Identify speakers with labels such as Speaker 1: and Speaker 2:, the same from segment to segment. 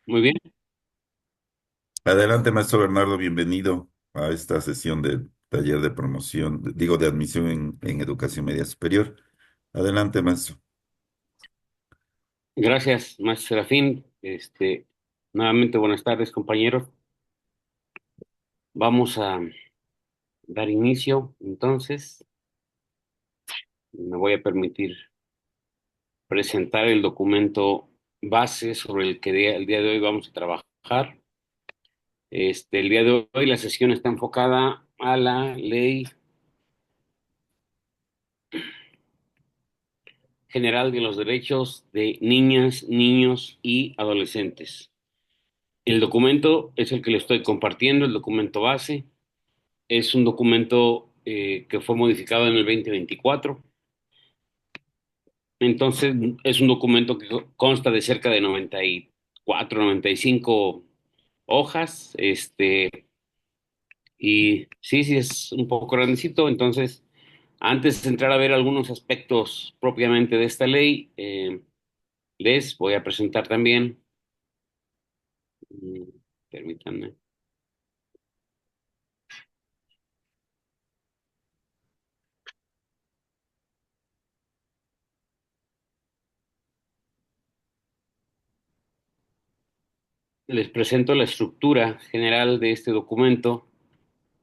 Speaker 1: Muy bien,
Speaker 2: Adelante, maestro Bernardo, bienvenido a esta sesión del taller de promoción, digo, de admisión en educación media superior. Adelante, maestro.
Speaker 1: gracias, maestro Serafín. Nuevamente buenas tardes, compañeros. Vamos a dar inicio, entonces. Me voy a permitir presentar el documento base sobre el que el día de hoy vamos a trabajar. El día de hoy la sesión está enfocada a la Ley General de los Derechos de Niñas, Niños y Adolescentes. El documento es el que le estoy compartiendo, el documento base. Es un documento que fue modificado en el 2024. Entonces, es un documento que consta de cerca de 94, 95 hojas. Y sí, sí, es un poco grandecito. Entonces, antes de entrar a ver algunos aspectos propiamente de esta ley, les voy a presentar también, mm, permítanme, les presento la estructura general de este documento,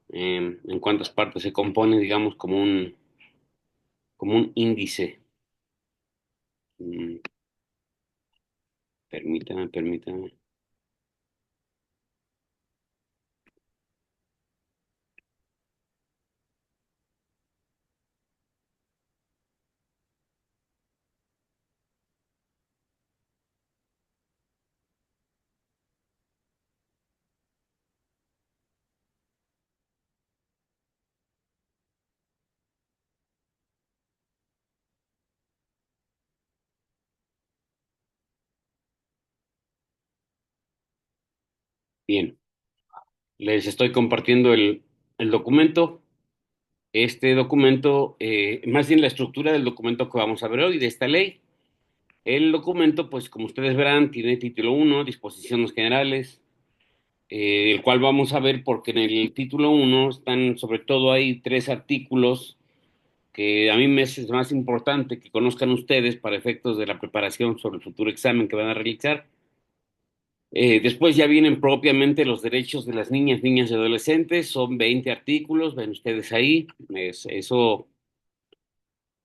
Speaker 1: en cuántas partes se compone, digamos, como un índice. Mm, permítame. Bien, les estoy compartiendo el documento. Este documento, más bien la estructura del documento que vamos a ver hoy, de esta ley. El documento, pues como ustedes verán, tiene título uno, disposiciones generales, el cual vamos a ver porque en el título uno están sobre todo hay tres artículos que a mí me es más importante que conozcan ustedes para efectos de la preparación sobre el futuro examen que van a realizar. Después ya vienen propiamente los derechos de las niñas, niñas y adolescentes. Son 20 artículos, ven ustedes ahí. Eso,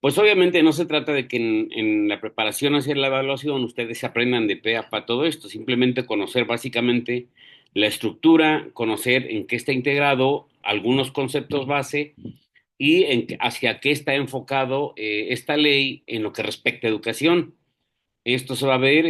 Speaker 1: pues obviamente no se trata de que en la preparación hacia la evaluación ustedes se aprendan de pe a pa todo esto. Simplemente conocer básicamente la estructura, conocer en qué está integrado, algunos conceptos base y hacia qué está enfocado esta ley en lo que respecta a educación. Esto se va a ver,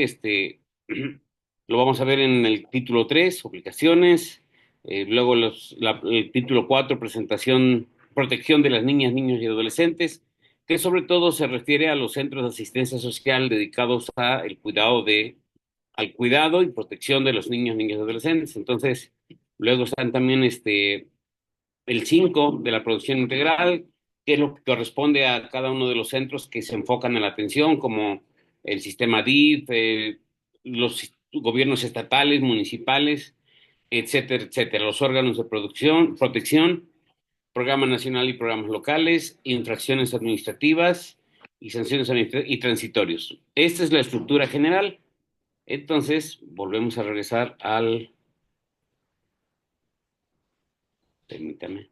Speaker 1: lo vamos a ver en el título 3 obligaciones, luego el título 4 presentación, protección de las niñas, niños y adolescentes, que sobre todo se refiere a los centros de asistencia social dedicados al cuidado y protección de los niños, niñas y adolescentes. Entonces, luego están también el 5 de la producción integral, que es lo que corresponde a cada uno de los centros que se enfocan en la atención, como el sistema DIF, los gobiernos estatales, municipales, etcétera, etcétera, los órganos de producción, protección, programa nacional y programas locales, infracciones administrativas y sanciones administrativas y transitorios. Esta es la estructura general. Entonces, volvemos a regresar permítame,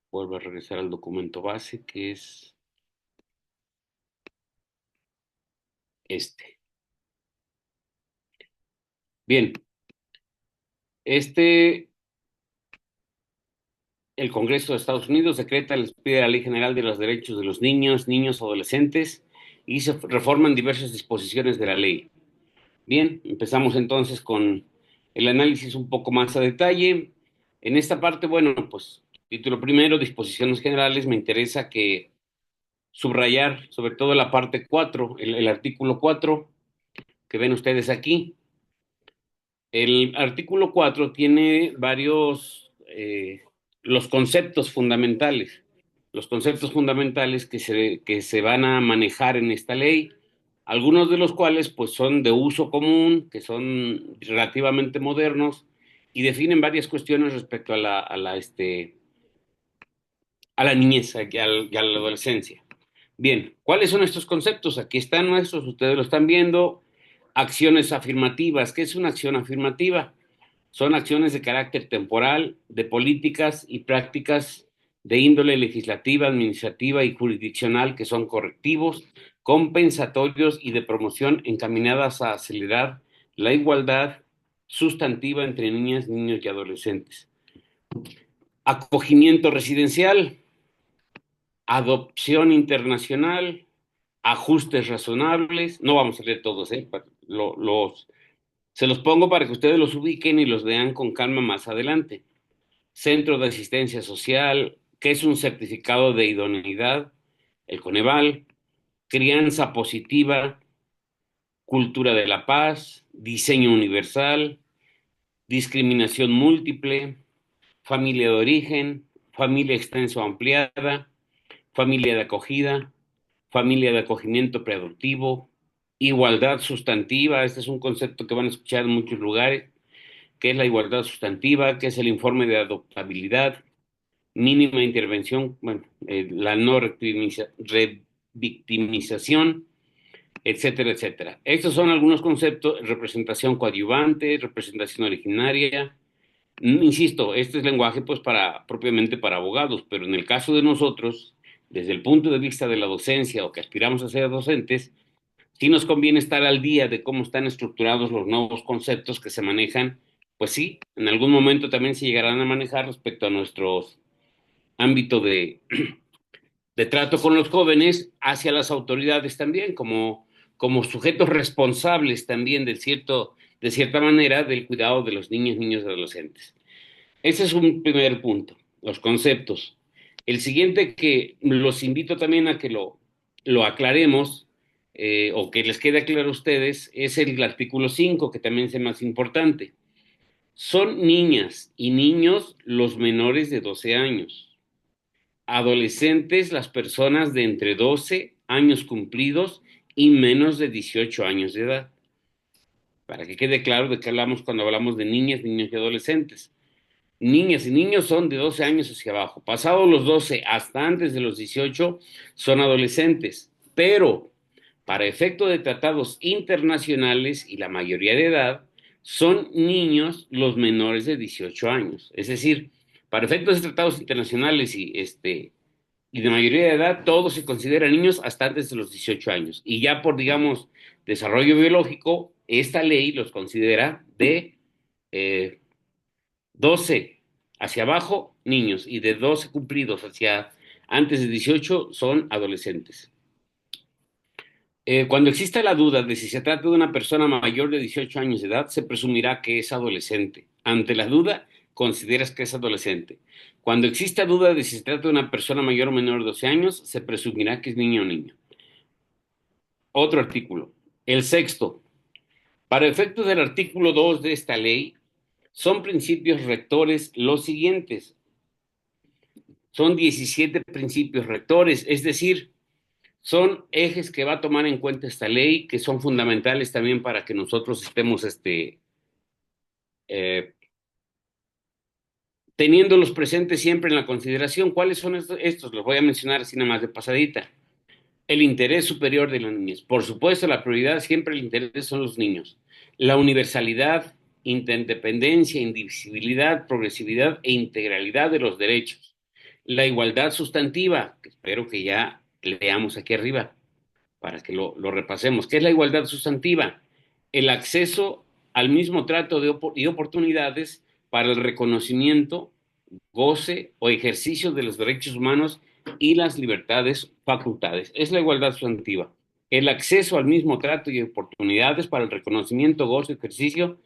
Speaker 1: vuelvo a regresar al documento base, que es este. Bien, este, el Congreso de Estados Unidos decreta, les pide la Ley General de los Derechos de los Niños, Niños, Adolescentes y se reforman diversas disposiciones de la ley. Bien, empezamos entonces con el análisis un poco más a detalle. En esta parte, bueno, pues título primero, disposiciones generales, me interesa que subrayar sobre todo la parte 4, el artículo 4 que ven ustedes aquí. El artículo 4 tiene varios, los conceptos fundamentales. los conceptos fundamentales que se van a manejar en esta ley, algunos de los cuales pues son de uso común, que son relativamente modernos y definen varias cuestiones respecto a a la niñez y a la adolescencia. Bien, ¿cuáles son estos conceptos? Aquí están nuestros, ustedes lo están viendo. Acciones afirmativas. ¿Qué es una acción afirmativa? Son acciones de carácter temporal, de políticas y prácticas de índole legislativa, administrativa y jurisdiccional que son correctivos, compensatorios y de promoción encaminadas a acelerar la igualdad sustantiva entre niñas, niños y adolescentes. Acogimiento residencial, adopción internacional, ajustes razonables. No vamos a leer todos, ¿eh? Se los pongo para que ustedes los ubiquen y los vean con calma más adelante. Centro de Asistencia Social, que es un certificado de idoneidad, el Coneval, crianza positiva, cultura de la paz, diseño universal, discriminación múltiple, familia de origen, familia extensa o ampliada, familia de acogida, familia de acogimiento preadoptivo, igualdad sustantiva. Este es un concepto que van a escuchar en muchos lugares. ¿Qué es la igualdad sustantiva? ¿Qué es el informe de adoptabilidad? Mínima intervención, bueno, la no revictimización, etcétera, etcétera. Estos son algunos conceptos: representación coadyuvante, representación originaria. Insisto, este es lenguaje pues para propiamente para abogados, pero en el caso de nosotros, desde el punto de vista de la docencia o que aspiramos a ser docentes, sí nos conviene estar al día de cómo están estructurados los nuevos conceptos que se manejan. Pues sí, en algún momento también se llegarán a manejar respecto a nuestros ámbito de trato con los jóvenes hacia las autoridades también, como sujetos responsables también de cierta manera del cuidado de los niños, niños y adolescentes. Ese es un primer punto, los conceptos. El siguiente que los invito también a que lo aclaremos, o que les quede claro a ustedes, es el artículo 5 que también es el más importante. Son niñas y niños los menores de 12 años. Adolescentes, las personas de entre 12 años cumplidos y menos de 18 años de edad. Para que quede claro de qué hablamos cuando hablamos de niñas, niños y adolescentes. Niñas y niños son de 12 años hacia abajo. Pasados los 12 hasta antes de los 18 son adolescentes. Pero para efecto de tratados internacionales y la mayoría de edad, son niños los menores de 18 años. Es decir, para efectos de tratados internacionales y de mayoría de edad, todos se consideran niños hasta antes de los 18 años. Y ya por, digamos, desarrollo biológico, esta ley los considera de eh, 12 hacia abajo, niños, y de 12 cumplidos hacia antes de 18 son adolescentes. Cuando exista la duda de si se trata de una persona mayor de 18 años de edad, se presumirá que es adolescente. Ante la duda, consideras que es adolescente. Cuando exista duda de si se trata de una persona mayor o menor de 12 años, se presumirá que es niño o niño. Otro artículo. El sexto. Para efectos del artículo 2 de esta ley, son principios rectores los siguientes. Son 17 principios rectores, es decir, son ejes que va a tomar en cuenta esta ley, que son fundamentales también para que nosotros estemos eh, teniéndolos presentes siempre en la consideración. ¿Cuáles son estos? Los voy a mencionar así nada más de pasadita. El interés superior de la niñez. Por supuesto, la prioridad siempre el interés son los niños. La universalidad, interdependencia, indivisibilidad, progresividad e integralidad de los derechos. La igualdad sustantiva, que espero que ya leamos aquí arriba para que lo repasemos. ¿Qué es la igualdad sustantiva? El acceso al mismo trato y oportunidades para el reconocimiento, goce o ejercicio de los derechos humanos y las libertades facultades. Es la igualdad sustantiva. El acceso al mismo trato y oportunidades para el reconocimiento, goce y ejercicio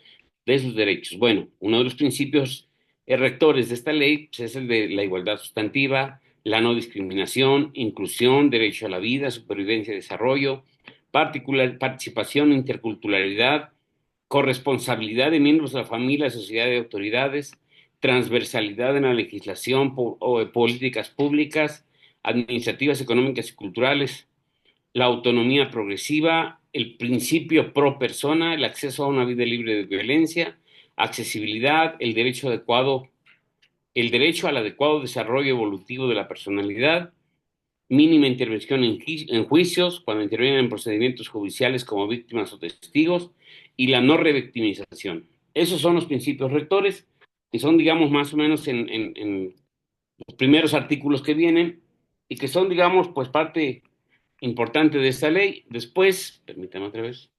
Speaker 1: de sus derechos. Bueno, uno de los principios rectores de esta ley pues, es el de la igualdad sustantiva, la no discriminación, inclusión, derecho a la vida, supervivencia y desarrollo, participación, interculturalidad, corresponsabilidad de miembros de la familia, sociedad y autoridades, transversalidad en la legislación o políticas públicas, administrativas, económicas y culturales, la autonomía progresiva, el principio pro persona, el acceso a una vida libre de violencia, accesibilidad, el derecho al adecuado desarrollo evolutivo de la personalidad, mínima intervención en juicios, cuando intervienen en procedimientos judiciales como víctimas o testigos, y la no revictimización. Esos son los principios rectores, que son, digamos, más o menos en los primeros artículos que vienen, y que son, digamos, pues parte importante de esta ley. Después, permítame otra vez,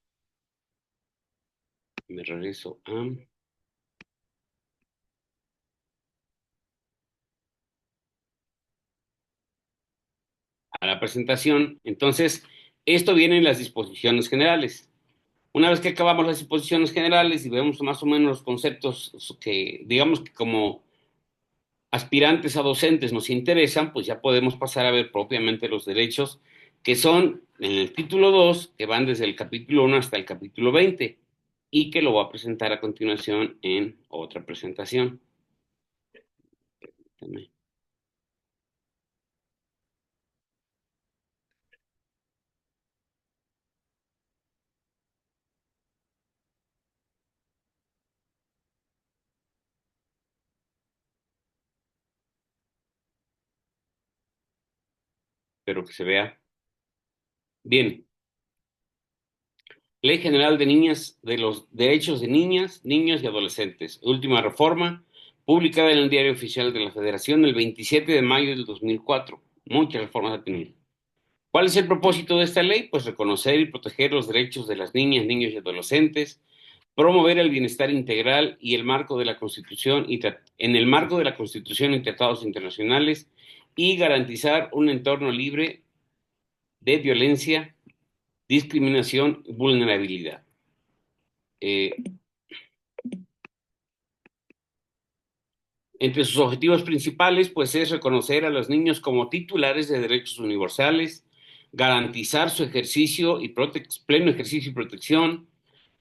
Speaker 1: me regreso a la presentación. Entonces, esto viene en las disposiciones generales. Una vez que acabamos las disposiciones generales y vemos más o menos los conceptos que, digamos que como aspirantes a docentes nos interesan, pues ya podemos pasar a ver propiamente los derechos que son en el título 2, que van desde el capítulo 1 hasta el capítulo 20, y que lo voy a presentar a continuación en otra presentación. Espero que se vea bien. Ley General de Niñas, de los Derechos de Niñas, Niños y Adolescentes. Última reforma, publicada en el Diario Oficial de la Federación el 27 de mayo del 2004. Muchas reformas ha tenido. ¿Cuál es el propósito de esta ley? Pues reconocer y proteger los derechos de las niñas, niños y adolescentes, promover el bienestar integral y el marco de la Constitución en el marco de la Constitución y tratados internacionales, y garantizar un entorno libre de violencia, discriminación y vulnerabilidad. Eh, Entre sus objetivos principales, pues, es reconocer a los niños como titulares de derechos universales, garantizar su ejercicio y pleno ejercicio y protección,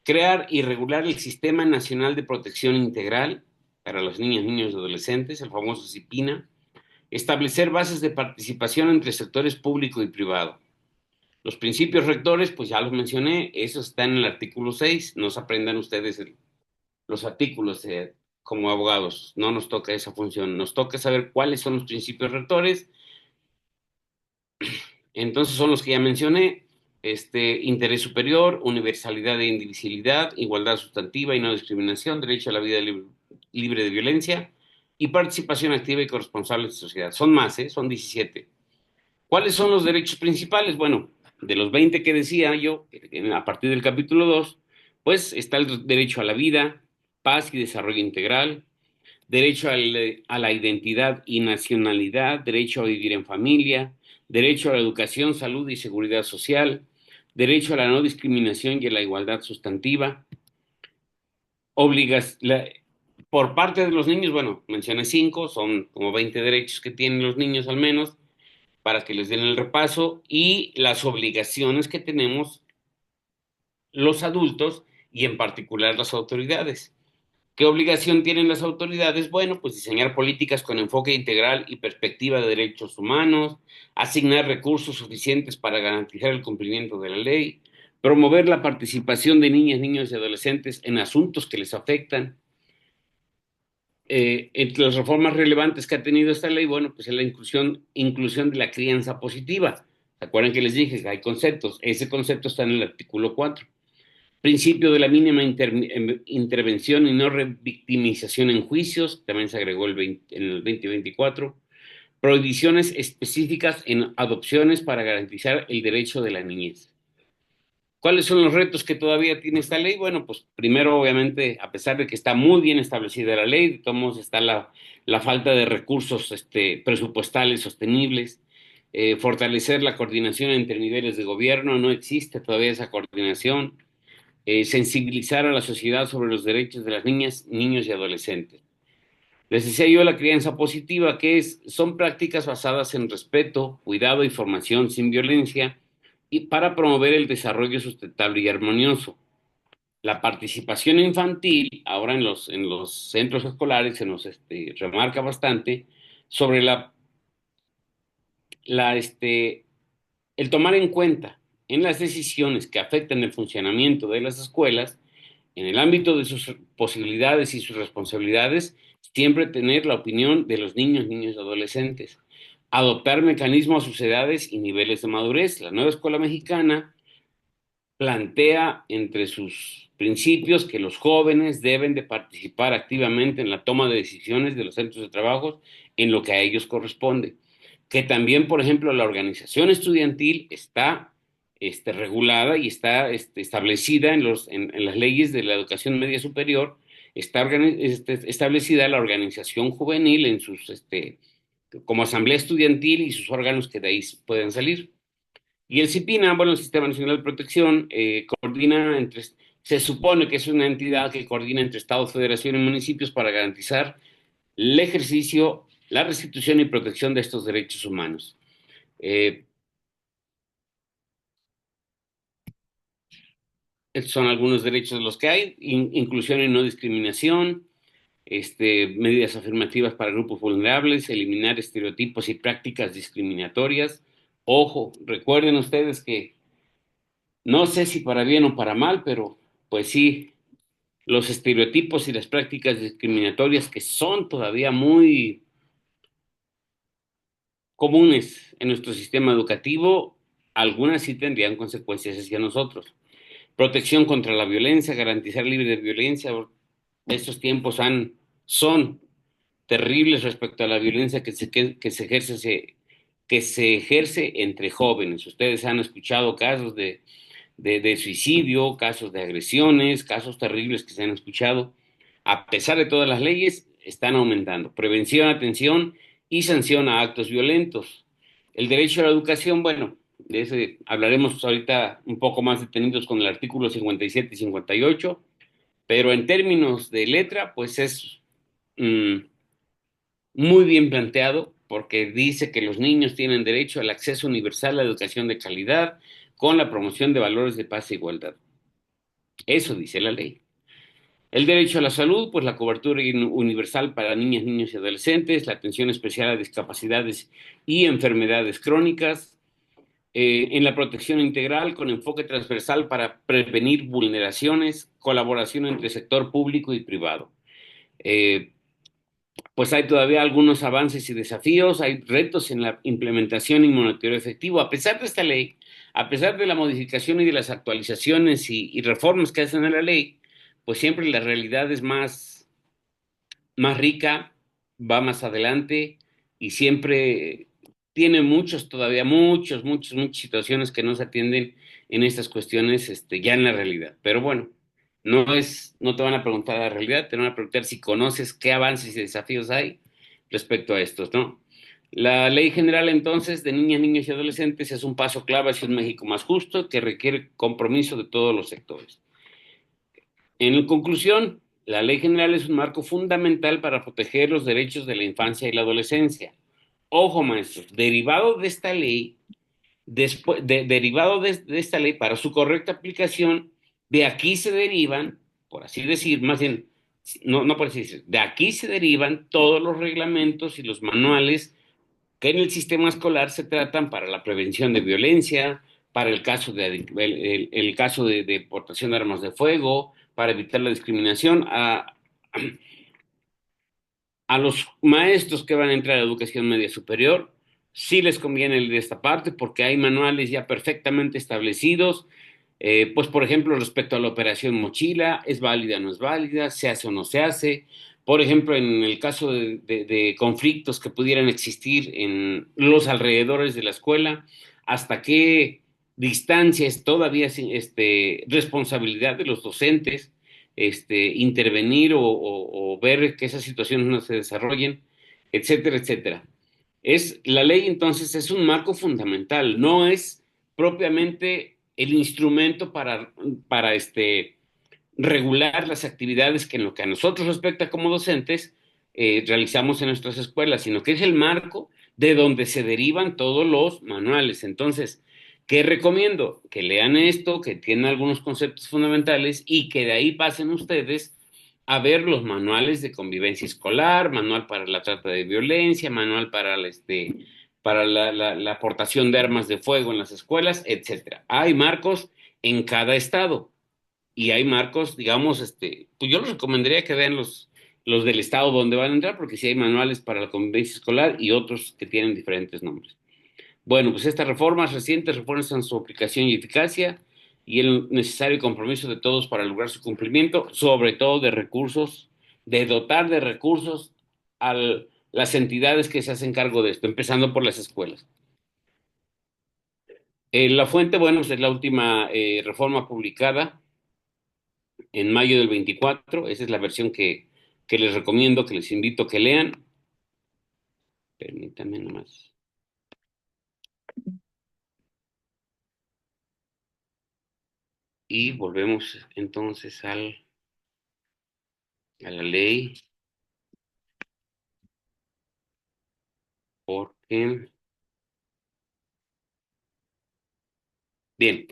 Speaker 1: crear y regular el Sistema Nacional de Protección Integral para las niñas, niños y adolescentes, el famoso CIPINA, establecer bases de participación entre sectores público y privado. Los principios rectores, pues ya los mencioné, esos están en el artículo 6, no se aprendan ustedes los artículos como abogados, no nos toca esa función, nos toca saber cuáles son los principios rectores. Entonces son los que ya mencioné: interés superior, universalidad e indivisibilidad, igualdad sustantiva y no discriminación, derecho a la vida libre de violencia y participación activa y corresponsable de la sociedad. Son más, son 17. ¿Cuáles son los derechos principales? Bueno, de los 20 que decía yo, a partir del capítulo 2, pues está el derecho a la vida, paz y desarrollo integral, derecho a la identidad y nacionalidad, derecho a vivir en familia, derecho a la educación, salud y seguridad social, derecho a la no discriminación y a la igualdad sustantiva, obligas, la- por parte de los niños, bueno, mencioné 5, son como 20 derechos que tienen los niños al menos, para que les den el repaso, y las obligaciones que tenemos los adultos y en particular las autoridades. ¿Qué obligación tienen las autoridades? Bueno, pues diseñar políticas con enfoque integral y perspectiva de derechos humanos, asignar recursos suficientes para garantizar el cumplimiento de la ley, promover la participación de niñas, niños y adolescentes en asuntos que les afectan. Entre las reformas relevantes que ha tenido esta ley, bueno, pues es la inclusión de la crianza positiva. ¿Se acuerdan que les dije que hay conceptos? Ese concepto está en el artículo 4. Principio de la mínima intervención y no revictimización en juicios, también se agregó en el 2024. Prohibiciones específicas en adopciones para garantizar el derecho de la niñez. ¿Cuáles son los retos que todavía tiene esta ley? Bueno, pues primero, obviamente, a pesar de que está muy bien establecida la ley, de todos modos está la falta de recursos presupuestales sostenibles. Fortalecer la coordinación entre niveles de gobierno, no existe todavía esa coordinación. Sensibilizar a la sociedad sobre los derechos de las niñas, niños y adolescentes. Les decía yo la crianza positiva, son prácticas basadas en respeto, cuidado y formación sin violencia, y para promover el desarrollo sustentable y armonioso. La participación infantil, ahora en los centros escolares se nos remarca bastante sobre la el tomar en cuenta en las decisiones que afectan el funcionamiento de las escuelas, en el ámbito de sus posibilidades y sus responsabilidades, siempre tener la opinión de los niños, niños y adolescentes. Adoptar mecanismos a sus edades y niveles de madurez. La nueva escuela mexicana plantea entre sus principios que los jóvenes deben de participar activamente en la toma de decisiones de los centros de trabajo en lo que a ellos corresponde. Que también, por ejemplo, la organización estudiantil está regulada y está establecida en las leyes de la educación media superior, está establecida la organización juvenil en sus, como asamblea estudiantil y sus órganos que de ahí pueden salir. Y el CIPINA, bueno, el Sistema Nacional de Protección, coordina se supone que es una entidad que coordina entre Estados, Federación y municipios para garantizar el ejercicio, la restitución y protección de estos derechos humanos. Eh, Estos son algunos derechos de los que hay: inclusión y no discriminación, medidas afirmativas para grupos vulnerables, eliminar estereotipos y prácticas discriminatorias. Ojo, recuerden ustedes que no sé si para bien o para mal, pero pues sí, los estereotipos y las prácticas discriminatorias que son todavía muy comunes en nuestro sistema educativo, algunas sí tendrían consecuencias hacia nosotros. Protección contra la violencia, garantizar libre de violencia. Estos tiempos son terribles respecto a la violencia que se ejerce entre jóvenes. Ustedes han escuchado casos de suicidio, casos de agresiones, casos terribles que se han escuchado. A pesar de todas las leyes, están aumentando. Prevención, atención y sanción a actos violentos. El derecho a la educación, bueno, de ese hablaremos ahorita un poco más detenidos con el artículo 57 y 58, pero en términos de letra, pues es mm, muy bien planteado porque dice que los niños tienen derecho al acceso universal a la educación de calidad con la promoción de valores de paz e igualdad. Eso dice la ley. El derecho a la salud, pues la cobertura universal para niñas, niños y adolescentes, la atención especial a discapacidades y enfermedades crónicas, en la protección integral con enfoque transversal para prevenir vulneraciones, colaboración entre sector público y privado. Eh, pues hay todavía algunos avances y desafíos, hay retos en la implementación y monitoreo efectivo. A pesar de esta ley, a pesar de la modificación y de las actualizaciones y reformas que hacen a la ley, pues siempre la realidad es más rica, va más adelante y siempre tiene todavía muchas situaciones que no se atienden en estas cuestiones, ya en la realidad. Pero bueno, no te van a preguntar la realidad, te van a preguntar si conoces qué avances y desafíos hay respecto a estos, ¿no? La ley general entonces de niñas, niños y adolescentes es un paso clave hacia un México más justo que requiere compromiso de todos los sectores. En conclusión, la ley general es un marco fundamental para proteger los derechos de la infancia y la adolescencia. Ojo, maestros, derivado de esta ley, derivado de esta ley, para su correcta aplicación, de aquí se derivan, por así decir, más bien, no por así decir, de aquí se derivan todos los reglamentos y los manuales que en el sistema escolar se tratan para la prevención de violencia, para el caso el caso de portación de armas de fuego, para evitar la discriminación. A los maestros que van a entrar a educación media superior, sí les conviene el de esta parte porque hay manuales ya perfectamente establecidos. Pues, por ejemplo, respecto a la operación mochila, ¿es válida o no es válida? ¿Se hace o no se hace? Por ejemplo, en el caso de conflictos que pudieran existir en los alrededores de la escuela, ¿hasta qué distancia es todavía responsabilidad de los docentes intervenir o ver que esas situaciones no se desarrollen, etcétera, etcétera? La ley entonces es un marco fundamental, no es propiamente el instrumento para regular las actividades que en lo que a nosotros respecta como docentes realizamos en nuestras escuelas, sino que es el marco de donde se derivan todos los manuales. Entonces, ¿qué recomiendo? Que lean esto, que tienen algunos conceptos fundamentales y que de ahí pasen ustedes a ver los manuales de convivencia escolar, manual para la trata de violencia, manual para para la aportación de armas de fuego en las escuelas, etcétera. Hay marcos en cada estado y hay marcos, digamos, pues yo les recomendaría que vean los del estado donde van a entrar, porque sí hay manuales para la convivencia escolar y otros que tienen diferentes nombres. Bueno, pues estas reformas recientes refuerzan su aplicación y eficacia y el necesario compromiso de todos para lograr su cumplimiento, sobre todo de recursos, de dotar de recursos a las entidades que se hacen cargo de esto, empezando por las escuelas. La fuente, bueno, pues es la última reforma publicada en mayo del 24. Esa es la versión que les recomiendo, que les invito a que lean. Permítanme nomás. Y volvemos entonces a la ley, porque, bien,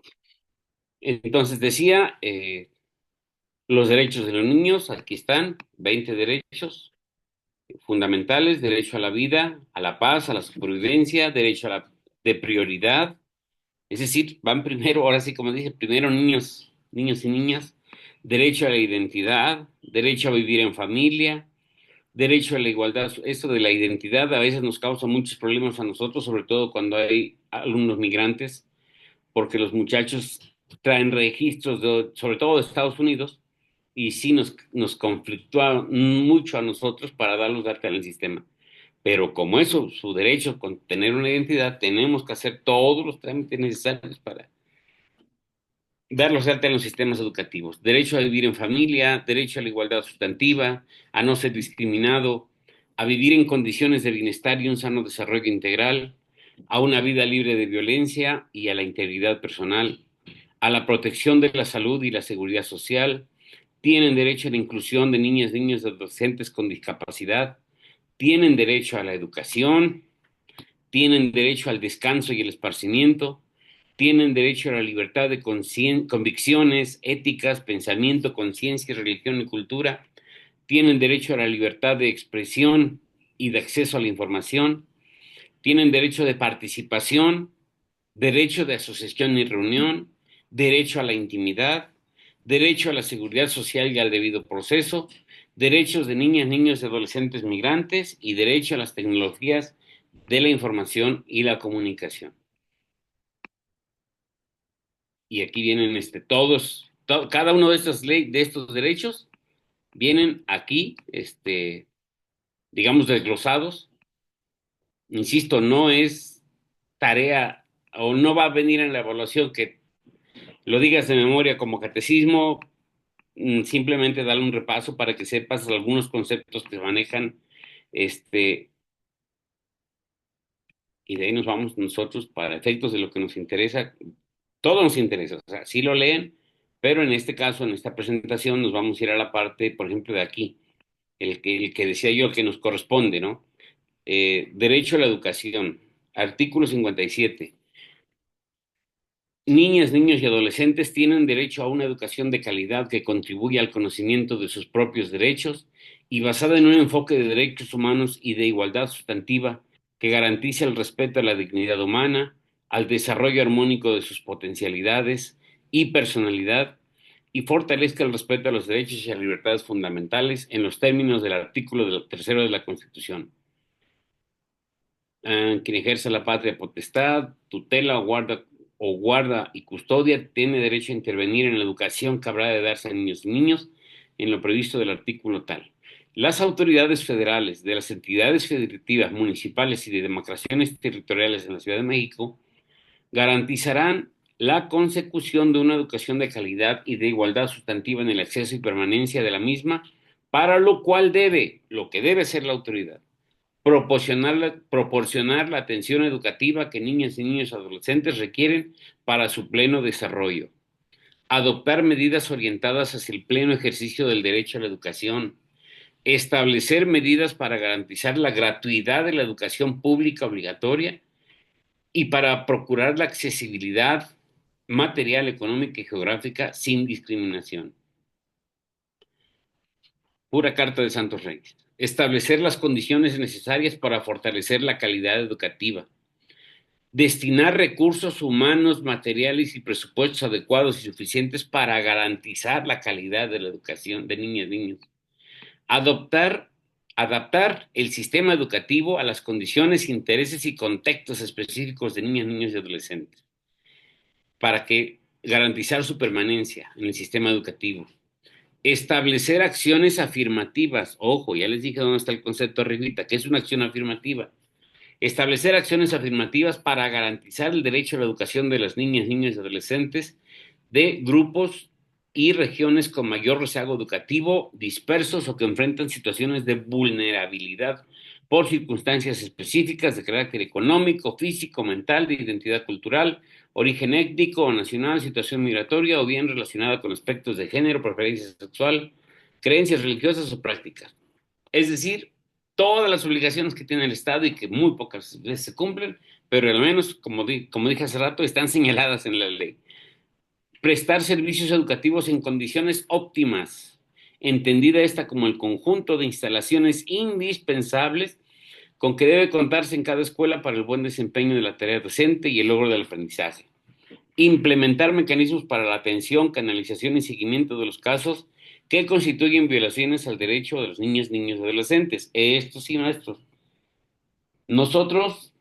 Speaker 1: entonces decía, los derechos de los niños, aquí están, 20 derechos fundamentales: derecho a la vida, a la paz, a la supervivencia, derecho a la de prioridad, es decir, van primero, ahora sí como dice, primero niños, niños y niñas, derecho a la identidad, derecho a vivir en familia, derecho a la igualdad. Esto de la identidad a veces nos causa muchos problemas a nosotros, sobre todo cuando hay alumnos migrantes, porque los muchachos traen registros, sobre todo de Estados Unidos, y sí nos conflictúa mucho a nosotros para darlos de alta en el sistema. Pero como eso, su derecho con tener una identidad, tenemos que hacer todos los trámites necesarios para darlos de alta en los sistemas educativos. Derecho a vivir en familia, derecho a la igualdad sustantiva, a no ser discriminado, a vivir en condiciones de bienestar y un sano desarrollo integral, a una vida libre de violencia y a la integridad personal, a la protección de la salud y la seguridad social. Tienen derecho a la inclusión de niñas, niños y adolescentes con discapacidad. Tienen derecho a la educación, tienen derecho al descanso y el esparcimiento, tienen derecho a la libertad de convicciones, éticas, pensamiento, conciencia, religión y cultura, tienen derecho a la libertad de expresión y de acceso a la información, tienen derecho de participación, derecho de asociación y reunión, derecho a la intimidad, derecho a la seguridad social y al debido proceso, derechos de niñas, niños y adolescentes migrantes y derecho a las tecnologías de la información y la comunicación. Y aquí vienen cada uno de estos derechos vienen aquí, digamos, desglosados. Insisto, no es tarea o no va a venir en la evaluación que lo digas de memoria como catecismo, simplemente darle un repaso para que sepas algunos conceptos que se manejan, este, y de ahí nos vamos nosotros para efectos de lo que nos interesa. Todo nos interesa, o sea, sí lo leen, pero en este caso, en esta presentación, nos vamos a ir a la parte, por ejemplo, de aquí, el que decía yo, el que nos corresponde, ¿no? Derecho a la educación, artículo 57. Niñas, niños y adolescentes tienen derecho a una educación de calidad que contribuya al conocimiento de sus propios derechos y basada en un enfoque de derechos humanos y de igualdad sustantiva que garantice el respeto a la dignidad humana, al desarrollo armónico de sus potencialidades y personalidad y fortalezca el respeto a los derechos y a las libertades fundamentales en los términos del artículo tercero de la Constitución. Quien ejerce la patria potestad, tutela o guarda y custodia tiene derecho a intervenir en la educación que habrá de darse a niños y niños en lo previsto del artículo tal. Las autoridades federales de las entidades federativas, municipales y de demarcaciones territoriales en la Ciudad de México garantizarán la consecución de una educación de calidad y de igualdad sustantiva en el acceso y permanencia de la misma, para lo cual lo que debe hacer la autoridad, proporcionar la atención educativa que niñas y niños adolescentes requieren para su pleno desarrollo, adoptar medidas orientadas hacia el pleno ejercicio del derecho a la educación, establecer medidas para garantizar la gratuidad de la educación pública obligatoria y para procurar la accesibilidad material, económica y geográfica sin discriminación. Pura Carta de Santos Reyes. Establecer las condiciones necesarias para fortalecer la calidad educativa, Destinar recursos humanos, materiales y presupuestos adecuados y suficientes para garantizar la calidad de la educación de niñas y niños. Adoptar, adaptar el sistema educativo a las condiciones, intereses y contextos específicos de niñas, niños y adolescentes para que garantizar su permanencia en el sistema educativo. Establecer acciones afirmativas. Ojo, ya les dije dónde está el concepto arribita, que es una acción afirmativa. Establecer acciones afirmativas para garantizar el derecho a la educación de las niñas, niños y adolescentes de grupos y regiones con mayor rezago educativo, dispersos o que enfrentan situaciones de vulnerabilidad por circunstancias específicas de carácter económico, físico, mental, de identidad cultural, origen étnico o nacional, situación migratoria o bien relacionada con aspectos de género, preferencia sexual, creencias religiosas o prácticas. Es decir, todas las obligaciones que tiene el Estado y que muy pocas veces se cumplen, pero al menos, como dije hace rato, están señaladas en la ley. Prestar servicios educativos en condiciones óptimas, entendida esta como el conjunto de instalaciones indispensables con que debe contarse en cada escuela para el buen desempeño de la tarea docente y el logro del aprendizaje. Implementar mecanismos para la atención, canalización y seguimiento de los casos que constituyen violaciones al derecho de los niños, niños y adolescentes. Esto sí, maestros. Nosotros,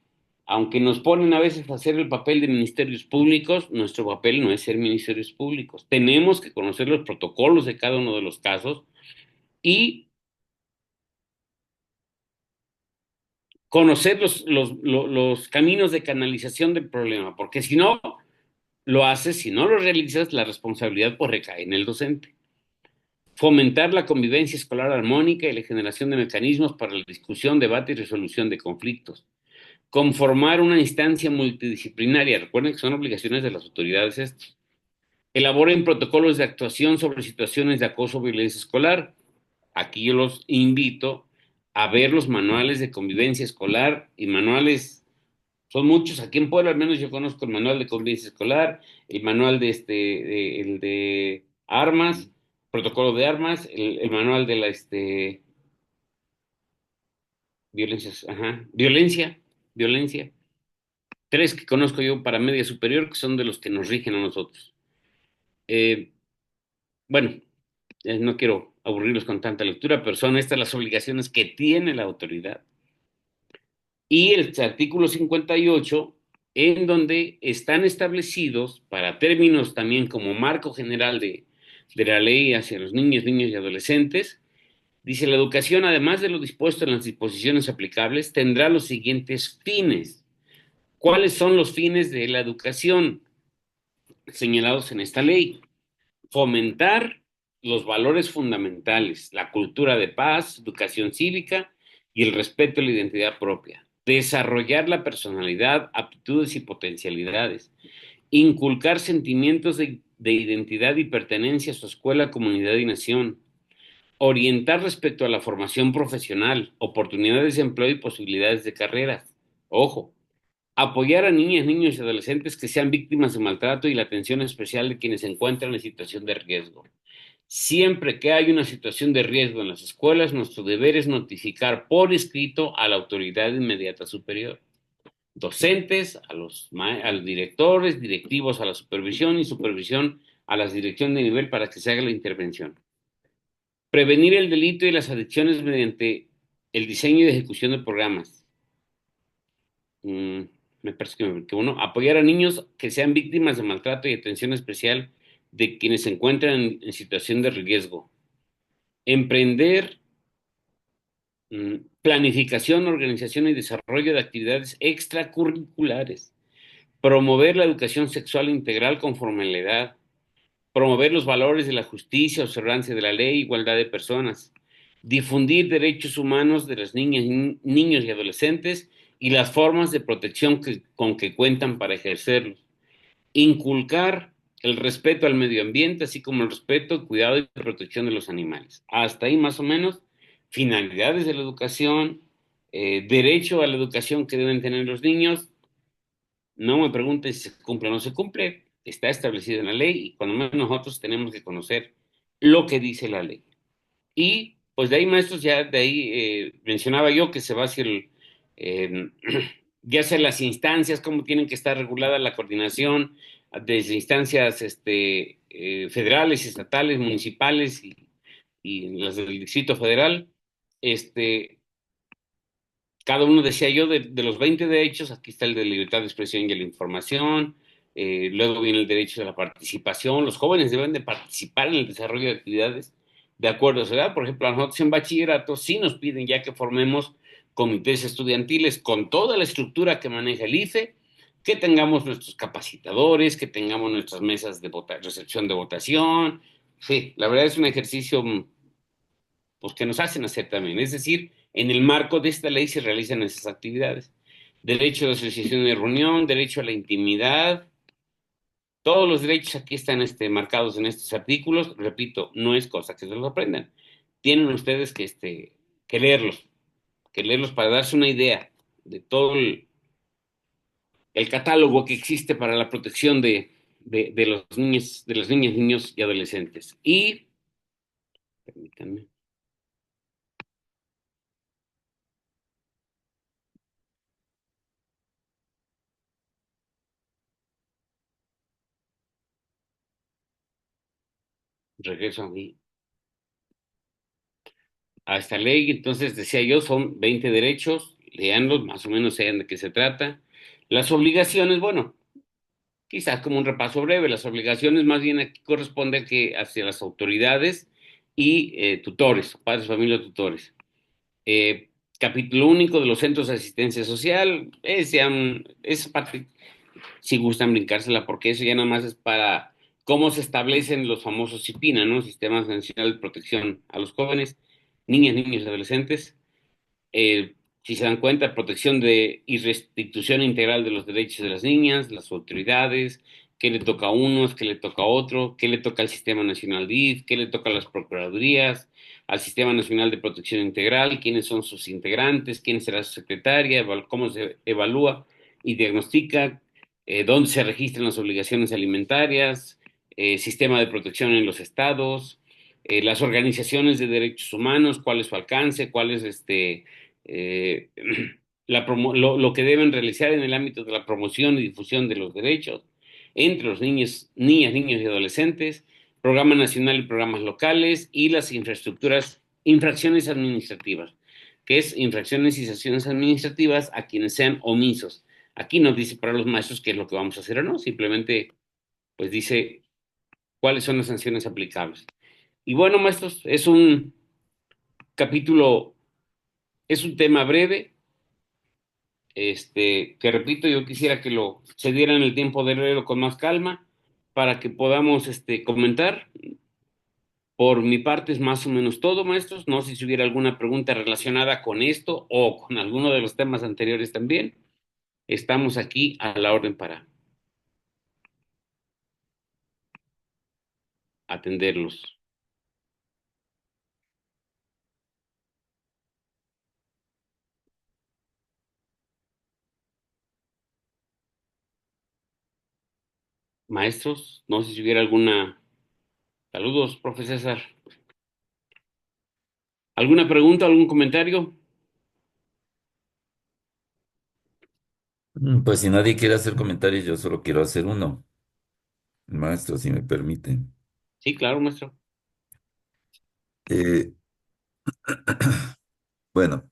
Speaker 1: aunque nos ponen a veces a hacer el papel de ministerios públicos, nuestro papel no es ser ministerios públicos. Tenemos que conocer los protocolos de cada uno de los casos y conocer los caminos de canalización del problema, porque si no lo haces, si no lo realizas, la responsabilidad pues recae en el docente. Fomentar la convivencia escolar armónica y la generación de mecanismos para la discusión, debate y resolución de conflictos. Conformar una instancia multidisciplinaria. Recuerden que son obligaciones de las autoridades estos. Elaboren protocolos de actuación sobre situaciones de acoso o violencia escolar. Aquí yo los invito a ver los manuales de convivencia escolar y manuales, son muchos. Aquí en Puebla al menos yo conozco el manual de convivencia escolar, el manual el de armas, protocolo de armas, el manual de la violencia. Tres que conozco yo para media superior, que son de los que nos rigen a nosotros. Eh, bueno, no quiero aburrirlos con tanta lectura, pero son estas las obligaciones que tiene la autoridad. Y el artículo 58, en donde están establecidos, para términos también como marco general de la ley hacia los niños, niños y adolescentes, dice, la educación, además de lo dispuesto en las disposiciones aplicables, tendrá los siguientes fines. ¿Cuáles son los fines de la educación señalados en esta ley? Fomentar los valores fundamentales, la cultura de paz, educación cívica y el respeto a la identidad propia. Desarrollar la personalidad, aptitudes y potencialidades. Inculcar sentimientos de identidad y pertenencia a su escuela, comunidad y nación. Orientar respecto a la formación profesional, oportunidades de empleo y posibilidades de carreras. Ojo, apoyar a niñas, niños y adolescentes que sean víctimas de maltrato y la atención especial de quienes se encuentran en situación de riesgo. Siempre que hay una situación de riesgo en las escuelas, nuestro deber es notificar por escrito a la autoridad inmediata superior, docentes, a los directores, directivos a la supervisión y supervisión a las direcciones de nivel para que se haga la intervención. Prevenir el delito y las adicciones mediante el diseño y ejecución de programas. Me parece que uno, apoyar a niños que sean víctimas de maltrato y atención especial de quienes se encuentran en situación de riesgo. Emprender planificación, organización y desarrollo de actividades extracurriculares. Promover la educación sexual integral conforme a la edad. Promover los valores de la justicia, observancia de la ley, igualdad de personas. Difundir derechos humanos de las niñas, niños y adolescentes y las formas de protección con que cuentan para ejercerlos. Inculcar el respeto al medio ambiente, así como el respeto, cuidado y protección de los animales. Hasta ahí más o menos, finalidades de la educación, derecho a la educación que deben tener los niños. No me pregunten si se cumple o no se cumple, está establecido en la ley y cuando menos nosotros tenemos que conocer lo que dice la ley. Y pues de ahí, maestros, ya de ahí mencionaba yo que se va hacia el, eh, ya sea las instancias, cómo tienen que estar regulada la coordinación desde instancias federales, estatales, municipales y las del Distrito Federal. Este, cada uno, decía yo, de los 20 derechos, aquí está el de libertad de expresión y de la información, luego viene el derecho de la participación. Los jóvenes deben de participar en el desarrollo de actividades de acuerdo a su edad. Por ejemplo, a nosotros en bachillerato sí nos piden ya que formemos comités estudiantiles con toda la estructura que maneja el IFE, que tengamos nuestros capacitadores, que tengamos nuestras mesas de recepción de votación. Sí, la verdad es un ejercicio pues, que nos hacen hacer también. Es decir, en el marco de esta ley se realizan esas actividades. Derecho de asociación y de reunión, derecho a la intimidad, todos los derechos aquí están marcados en estos artículos. Repito, no es cosa que se los aprendan. Tienen ustedes que leerlos para darse una idea de todo el catálogo que existe para la protección de los niños, de las niñas, niños y adolescentes. Y, permítanme, regreso a esta ley. Entonces, decía yo, son 20 derechos, leanlos, más o menos sean de qué se trata. Las obligaciones, bueno, quizás como un repaso breve, las obligaciones más bien aquí corresponden que hacia las autoridades y tutores, padres, familia, tutores. Eh, Capítulo único de los centros de asistencia social, esa parte, si gustan brincársela, porque eso ya nada más es para cómo se establecen los famosos CIPINA, ¿no? Sistemas Nacional de Protección a los Jóvenes, Niñas, Niños y Adolescentes. eh, si se dan cuenta, protección de y restitución integral de los derechos de las niñas, las autoridades, qué le toca a unos, qué le toca a otro, qué le toca al Sistema Nacional de IF, qué le toca a las procuradurías, al Sistema Nacional de Protección Integral, quiénes son sus integrantes, quién será su secretaria, cómo se evalúa y diagnostica, dónde se registran las obligaciones alimentarias, sistema de protección en los estados, las organizaciones de derechos humanos, cuál es su alcance, cuál es eh, lo que deben realizar en el ámbito de la promoción y difusión de los derechos entre los niños, niñas, niños y adolescentes, programa nacional y programas locales y las infracciones administrativas, que es infracciones y sanciones administrativas a quienes sean omisos. Aquí no dice para los maestros qué es lo que vamos a hacer o no, simplemente pues dice cuáles son las sanciones aplicables. Y bueno, maestros, es un capítulo, es un tema breve, que repito, yo quisiera que se dieran el tiempo de leerlo con más calma para que podamos comentar. Por mi parte es más o menos todo, maestros. No sé si hubiera alguna pregunta relacionada con esto o con alguno de los temas anteriores también. Estamos aquí a la orden para atenderlos. Maestros, no sé si hubiera alguna... Saludos, profe César. ¿Alguna pregunta, algún comentario?
Speaker 2: Pues si nadie quiere hacer comentarios, yo solo quiero hacer uno, maestro, si me permite.
Speaker 1: Sí, claro, maestro.
Speaker 2: Eh, bueno,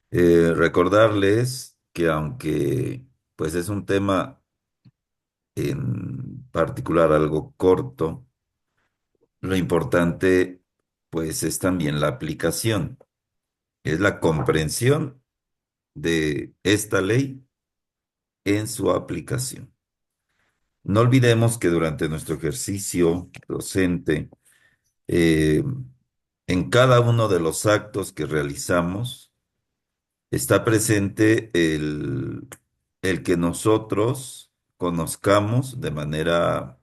Speaker 2: recordarles que aunque pues es un tema en particular algo corto, lo importante pues es también la aplicación, es la comprensión de esta ley en su aplicación. No olvidemos que durante nuestro ejercicio docente, eh, en cada uno de los actos que realizamos, está presente el que nosotros conozcamos de manera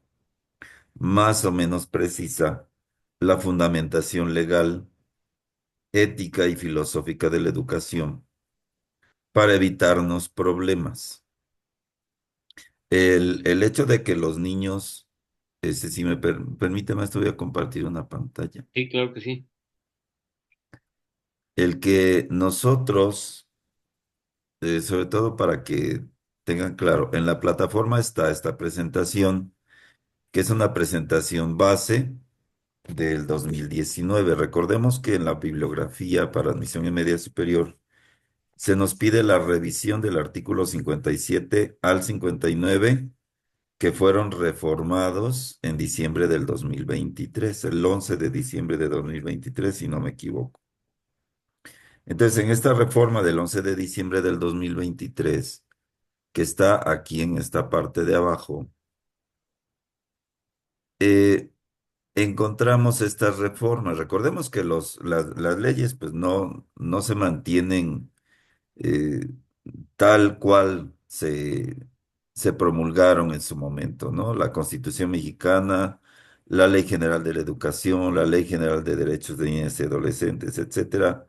Speaker 2: más o menos precisa la fundamentación legal, ética y filosófica de la educación para evitarnos problemas. El hecho de que los niños, si me permite, más, te voy a compartir una pantalla.
Speaker 1: Sí, claro que sí.
Speaker 2: El que nosotros sobre todo para que tengan claro, en la plataforma está esta presentación, que es una presentación base del 2019. Recordemos que en la bibliografía para admisión en media superior se nos pide la revisión del artículo 57 al 59, que fueron reformados en diciembre del 2023, el 11 de diciembre de 2023, si no me equivoco. Entonces, en esta reforma del 11 de diciembre del 2023, que está aquí en esta parte de abajo, eh, encontramos estas reformas. Recordemos que las leyes pues no se mantienen eh, tal cual se promulgaron en su momento, ¿no? La Constitución mexicana, la Ley General de la Educación, la Ley General de Derechos de Niñas y Adolescentes, etcétera,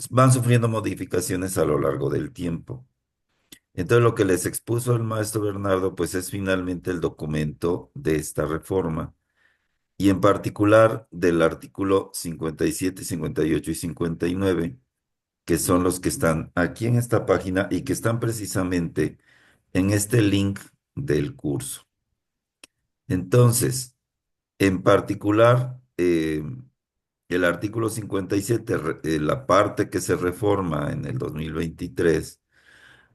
Speaker 2: van sufriendo modificaciones a lo largo del tiempo. Entonces, lo que les expuso el maestro Bernardo, pues es finalmente el documento de esta reforma, y en particular del artículo 57, 58 y 59, que son los que están aquí en esta página y que están precisamente en este link del curso. Entonces, en particular, el artículo 57, la parte que se reforma en el 2023,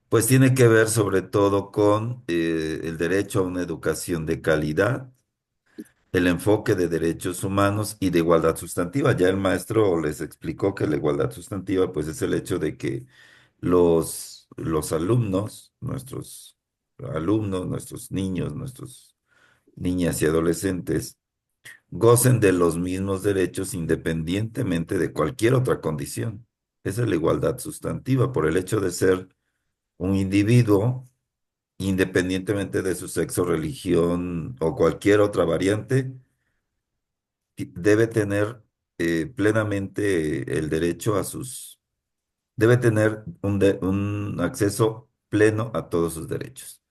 Speaker 2: pues tiene que ver sobre todo con el derecho a una educación de calidad, el enfoque de derechos humanos y de igualdad sustantiva. Ya el maestro les explicó que la igualdad sustantiva, pues es el hecho de que los alumnos, nuestros niños, nuestros niñas y adolescentes, gocen de los mismos derechos independientemente de cualquier otra condición. Esa es la igualdad sustantiva, por el hecho de ser un individuo, independientemente de su sexo, religión o cualquier otra variante, debe tener plenamente el derecho debe tener un acceso pleno a todos sus derechos.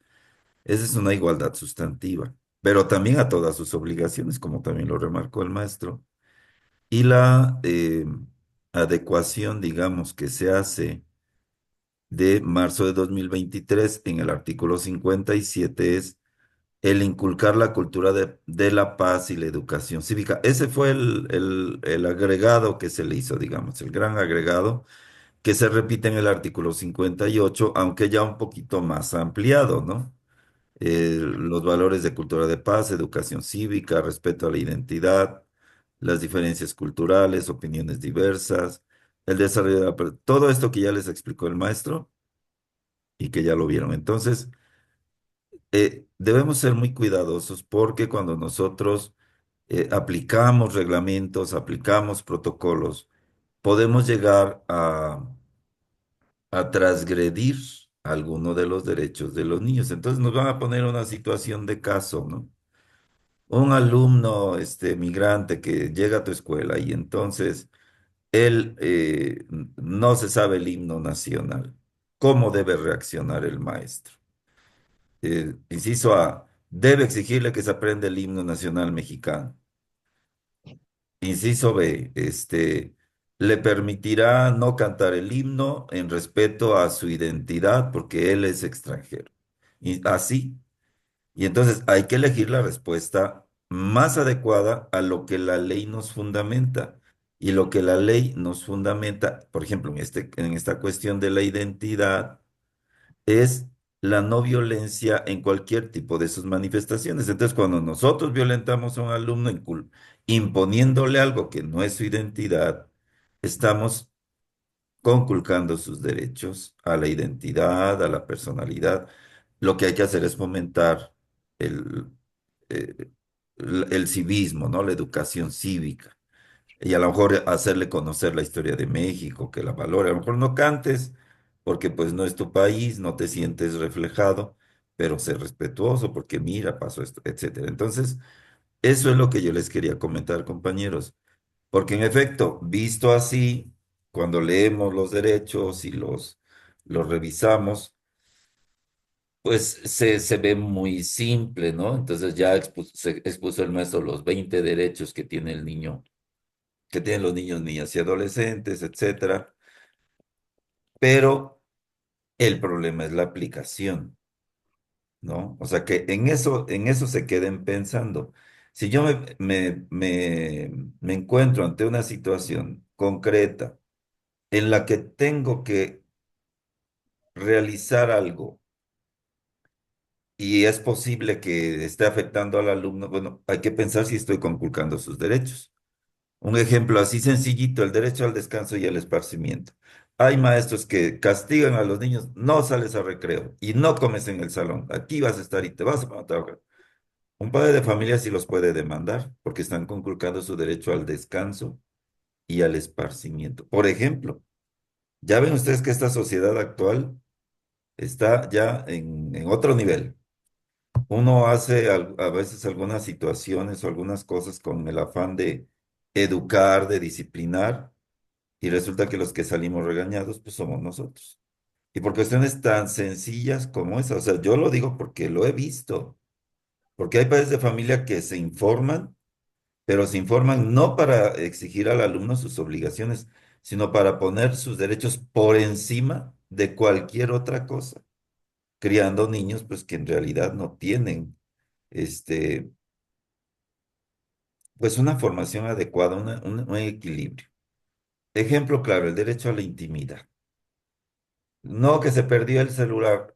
Speaker 2: Esa es una igualdad sustantiva, pero también a todas sus obligaciones, como también lo remarcó el maestro. Y la adecuación, digamos, que se hace de marzo de 2023 en el artículo 57 es el inculcar la cultura de la paz y la educación cívica. Ese fue el agregado que se le hizo, digamos, el gran agregado que se repite en el artículo 58, aunque ya un poquito más ampliado, ¿no? Los valores de cultura de paz, educación cívica, respeto a la identidad, las diferencias culturales, opiniones diversas, el desarrollo todo esto que ya les explicó el maestro y que ya lo vieron. Entonces, debemos ser muy cuidadosos porque cuando nosotros aplicamos reglamentos, aplicamos protocolos, podemos llegar a transgredir alguno de los derechos de los niños. Entonces nos van a poner una situación de caso, ¿no? Un alumno, migrante que llega a tu escuela y entonces él no se sabe el himno nacional. ¿Cómo debe reaccionar el maestro? Inciso A, debe exigirle que se aprenda el himno nacional mexicano. Inciso B, le permitirá no cantar el himno en respeto a su identidad porque él es extranjero. Y así. Y entonces hay que elegir la respuesta más adecuada a lo que la ley nos fundamenta. Y lo que la ley nos fundamenta, por ejemplo, en esta cuestión de la identidad, es la no violencia en cualquier tipo de sus manifestaciones. Entonces, cuando nosotros violentamos a un alumno imponiéndole algo que no es su identidad, estamos conculcando sus derechos a la identidad, a la personalidad. Lo que hay que hacer es fomentar el, eh, el civismo, ¿no? La educación cívica. Y a lo mejor hacerle conocer la historia de México, que la valore. A lo mejor no cantes, porque pues no es tu país, no te sientes reflejado, pero ser respetuoso, porque mira, pasó esto, etcétera. Entonces, eso es lo que yo les quería comentar, compañeros. Porque en efecto, visto así, cuando leemos los derechos y los revisamos, pues se ve muy simple, ¿no? Entonces ya se expuso el maestro los 20 derechos que tiene el niño, que tienen los niños, niñas y adolescentes, etcétera. Pero El problema es la aplicación, ¿no? O sea, que en eso se queden pensando. Si yo me encuentro ante una situación concreta en la que tengo que realizar algo y es posible que esté afectando al alumno, bueno, hay que pensar si estoy conculcando sus derechos. Un ejemplo así sencillito, el derecho al descanso y al esparcimiento. Hay maestros que castigan a los niños, no sales a recreo y no comes en el salón. Aquí vas a estar y te vas a poner a trabajar. Un padre de familia sí los puede demandar porque están conculcando su derecho al descanso y al esparcimiento. Por ejemplo, ya ven ustedes que esta sociedad actual está ya en otro nivel. Uno hace a veces algunas situaciones o algunas cosas con el afán de educar, de disciplinar, y resulta que los que salimos regañados, pues somos nosotros. Y por cuestiones tan sencillas como esa, o sea, yo lo digo porque lo he visto, porque hay padres de familia que se informan, pero se informan no para exigir al alumno sus obligaciones, sino para poner sus derechos por encima de cualquier otra cosa, criando niños pues que en realidad no tienen este pues una formación adecuada, un equilibrio. Ejemplo claro, el derecho a la intimidad. No que se perdió el celular,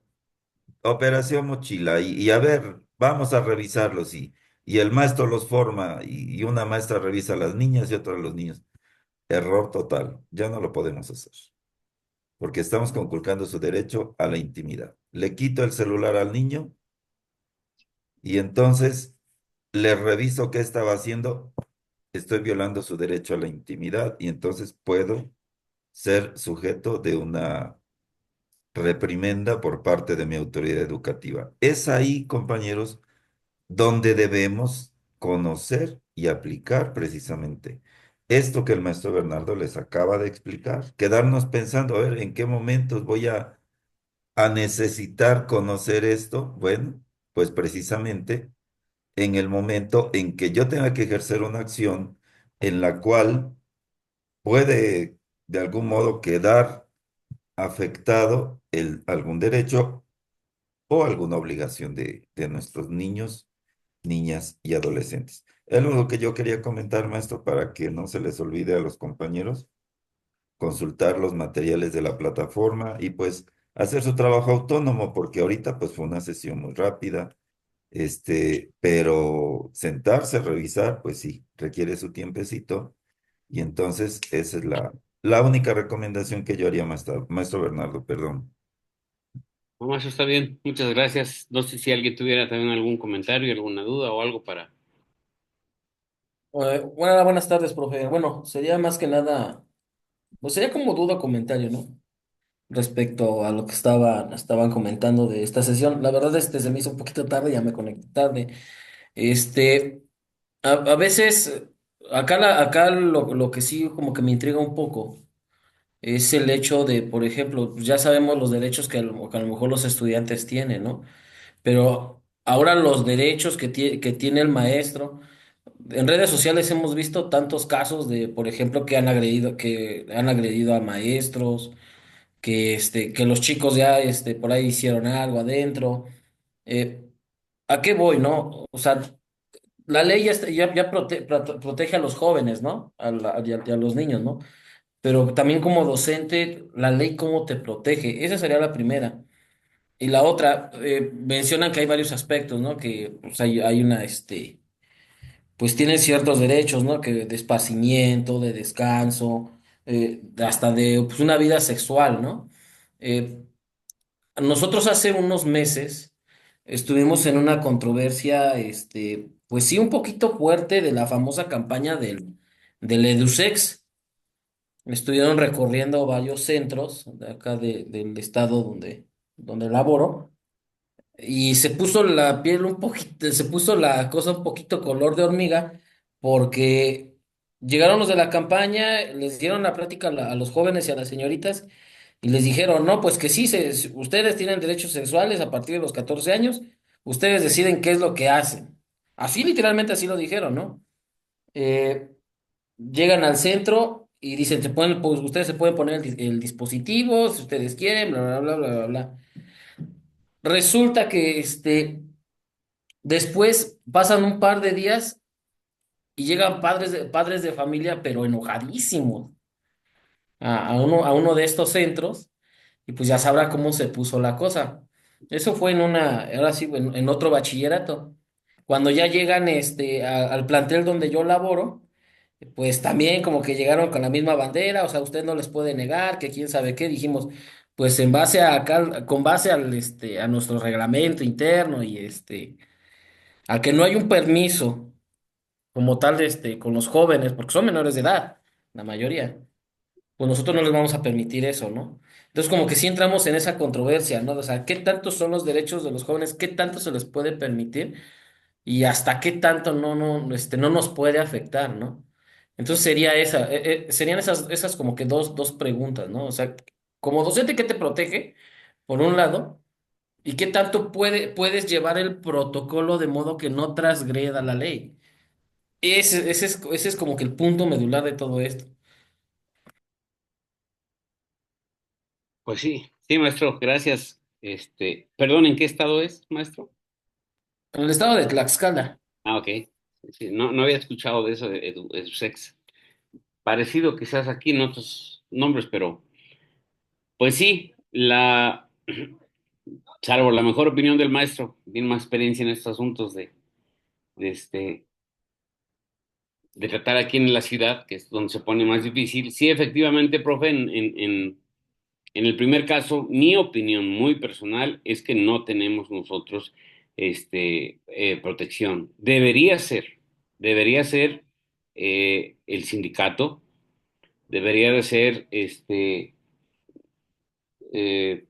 Speaker 2: operación mochila, y a ver, vamos a revisarlos, y el maestro los forma, y una maestra revisa a las niñas y otra a los niños. Error total, ya no lo podemos hacer, porque estamos conculcando su derecho a la intimidad. Le quito el celular al niño y entonces le reviso qué estaba haciendo, estoy violando su derecho a la intimidad y entonces puedo ser sujeto de una reprimenda por parte de mi autoridad educativa. Es ahí, compañeros, donde debemos conocer y aplicar precisamente esto que el maestro Bernardo les acaba de explicar, quedarnos pensando, a ver, ¿en qué momentos voy a necesitar conocer esto? Bueno, pues precisamente en el momento en que yo tenga que ejercer una acción en la cual puede de algún modo quedar afectado algún derecho o alguna obligación de nuestros niños, niñas y adolescentes. Es lo que yo quería comentar, maestro, para que no se les olvide a los compañeros consultar los materiales de la plataforma y pues hacer su trabajo autónomo, porque ahorita pues fue una sesión muy rápida, pero sentarse a revisar, pues sí, requiere su tiempecito y entonces esa es la única recomendación que yo haría, maestro Bernardo, perdón.
Speaker 1: No, eso está bien, muchas gracias. No sé si alguien tuviera también algún comentario, alguna duda o algo para...
Speaker 3: Buenas tardes, profe. Bueno, sería más que nada, pues sería como duda o comentario, ¿no? Respecto a lo que estaban comentando de esta sesión. La verdad, se me hizo un poquito tarde, ya me conecté tarde. Este, a veces, acá lo que sí como que me intriga un poco es el hecho de, por ejemplo, pues ya sabemos los derechos que a lo mejor los estudiantes tienen, ¿no? Pero ahora los derechos que tiene el maestro. En redes sociales hemos visto tantos casos de, por ejemplo, que han agredido a maestros, que los chicos ya por ahí hicieron algo adentro. Eh, ¿A qué voy, no? O sea, la ley ya protege a los jóvenes, ¿no? Y a los niños, ¿no? Pero también como docente, la ley cómo te protege. Esa sería la primera. Y la otra, mencionan que hay varios aspectos, ¿no? Que pues, hay pues tienen ciertos derechos, ¿no? Que de esparcimiento, de descanso, hasta de pues, una vida sexual, ¿no? Eh, Nosotros hace unos meses estuvimos en una controversia, pues sí, un poquito fuerte de la famosa campaña del EduSex. Estuvieron recorriendo varios centros de acá del estado donde laboro. Y se puso la piel un poquito, se puso la cosa un poquito color de hormiga, porque llegaron los de la campaña, les dieron la plática a los jóvenes y a las señoritas, y les dijeron, no, pues que sí, ustedes tienen derechos sexuales a partir de los 14 años, ustedes deciden qué es lo que hacen. Así literalmente así lo dijeron, ¿no? Eh, Llegan al centro y dicen, se pueden, pues ustedes se pueden poner el dispositivo si ustedes quieren, bla, bla, bla, bla, bla, bla. Resulta que después pasan un par de días y llegan padres de familia, pero enojadísimos, a uno de estos centros, y pues ya sabrá cómo se puso la cosa. Eso fue ahora sí, en otro bachillerato. Cuando ya llegan al plantel donde yo laboro, pues también como que llegaron con la misma bandera, o sea, usted no les puede negar que quién sabe qué, dijimos, pues en base con base a nuestro reglamento interno y a que no hay un permiso como tal, con los jóvenes, porque son menores de edad, la mayoría, pues nosotros no les vamos a permitir eso, ¿no? Entonces como que sí entramos en esa controversia, ¿no? O sea, ¿qué tantos son los derechos de los jóvenes? ¿Qué tanto se les puede permitir? Y hasta qué tanto no nos puede afectar, ¿no? Entonces serían esas como que dos preguntas, ¿no? O sea, como docente, ¿qué te protege? Por un lado, ¿y qué tanto puedes llevar el protocolo de modo que no transgreda la ley? Ese es como que el punto medular de todo esto.
Speaker 1: Pues sí, sí, maestro, gracias. Perdón, ¿en qué estado es, maestro?
Speaker 3: En el estado de Tlaxcala.
Speaker 1: Ah, ok. Sí, no, no había escuchado de eso de EduSex. Parecido quizás aquí en otros nombres, pero pues sí, salvo la mejor opinión del maestro, tiene más experiencia en estos asuntos de, este, de tratar aquí en la ciudad, que es donde se pone más difícil. Sí, efectivamente, profe, en el primer caso, mi opinión muy personal es que no tenemos nosotros protección. Debería ser el sindicato, debería de ser eh,